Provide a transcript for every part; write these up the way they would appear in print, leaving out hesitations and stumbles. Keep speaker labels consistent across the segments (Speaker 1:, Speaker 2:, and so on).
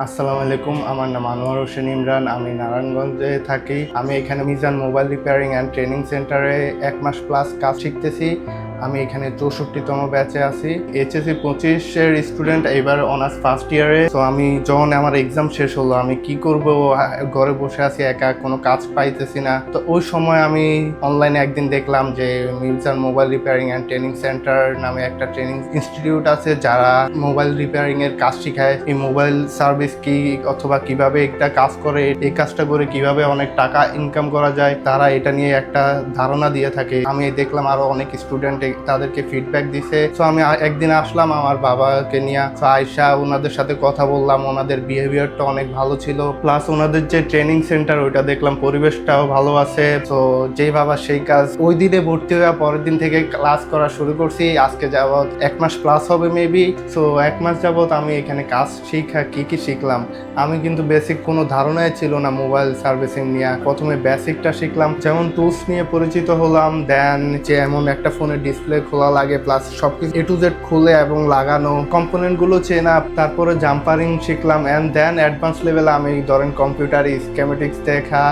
Speaker 1: আসসালামু আলাইকুম, আমার নাম আনোয়ার হোসেন ইমরান। আমি নারায়ণগঞ্জে থাকি। আমি এখানে Mizan mobile repairing and training সেন্টারে 1 মাস প্লাস কাজ শিখতেছি। আমি এখানে 64তম ব্যাচে আছি। এইচএসসি 25-এর স্টুডেন্ট, এবার অনার্স ফার্স্ট ইয়ারে। তো আমি যখন আমার এক্সাম শেষ হলো, আমি কি করব, ঘরে বসে আছি একা, কোনো কাজ পাইতেছি না। তো ওই সময় আমি অনলাইনে একদিন দেখলাম যে Mizan mobile repairing and training centre নামে একটা ট্রেনিং ইনস্টিটিউট আছে, যারা মোবাইল রিপেয়ারিং এর কাজ শিখায়। এই মোবাইল সার্ভিস কি অথবা কিভাবে একটা কাজ করে, এই কাজটা করে কিভাবে অনেক টাকা ইনকাম করা যায়, তারা এটা নিয়ে একটা ধারণা দিয়ে থাকে। আমি দেখলাম আরো অনেক স্টুডেন্ট তাদেরকে ফিডব্যাক দিছে। তো আমি একদিন আসলাম আমার বাবাকে নিয়ে। আয়শা, ওনাদের সাথে কথা বললাম, ওনাদের বিহেভিয়ারটা অনেক ভালো ছিল। প্লাস ওনাদের যে ট্রেনিং সেন্টার, ওইটা দেখলাম পরিবেশটাও ভালো আছে। তো যেই বাবা সেই কাজ। ওই দিনে ভর্তি হয়ে পরের দিন থেকে ক্লাস করা শুরু করছি। আজকে যাবত 1 মাস প্লাস হবে মেবি। সো 1 মাস যাবত আমি এখানে কাজ শিখা কি শিখলাম। আমি কিন্তু বেসিক কোনো ধারণাই ছিল না মোবাইল সার্ভিসিং নিয়ে। প্রথমে বেসিকটা শিখলাম, যেমন টুলস নিয়ে পরিচিত হলাম। দেন যে এমন একটা ফোনের ডিসপ্লে খোলা লাগে, প্লাস সবকিছু A to Z খুলে এবং লাগানো, কম্পোনেন্ট গুলো চেনা। তারপরে জাম্পারিং শিখলাম। অ্যান্ড দেন অ্যাডভান্স লেভেলে আমি ধরেন কম্পিউটারে স্কেমেটিক্স দেখা,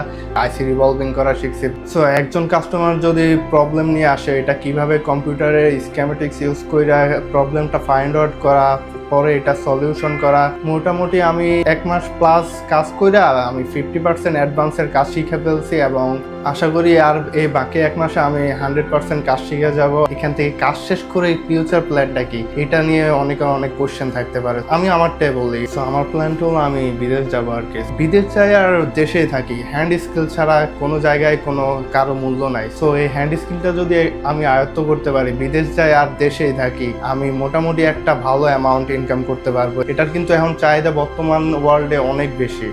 Speaker 1: আইসি রিভলভিং করা শিখছি। সো একজন কাস্টমার যদি প্রবলেম নিয়ে আসে, এটা কিভাবে কম্পিউটারে স্কেমেটিক্স ইউজ করে প্রবলেমটা ফাইন্ড আউট করা, পরে এটা সলিউশন করা। মোটামুটি আমি 1 মাস প্লাস কাজ করে আমি 50% অ্যাডভান্সের কাজ শিখে ফেলছি, এবং আশা করি আর এই বাকি 1 মাসে আমি 100% কাজ শিখে যাব। এখান থেকে কাজ শেষ করে ফিউচার প্ল্যানটা কি, এটা নিয়ে অনেক কোশ্চেন থাকতে পারে। আমি আমারটাই বলি। সো আমার প্ল্যানটা হলো আমি বিদেশ যাবো আর কি। বিদেশ চাই আর দেশেই থাকি। হ্যান্ড স্কিল ছাড়া কোনো জায়গায় কোনো কারো মূল্য নাই। সো এই হ্যান্ড স্কিলটা যদি আমি আয়ত্ত করতে পারি, বিদেশ যাই আর দেশেই থাকি, আমি মোটামুটি একটা ভালো অ্যামাউন্ট ইনকাম করতে পারবো। এটার কিন্তু এখন চাহিদা বর্তমান ওয়ার্ল্ডে অনেক বেশি।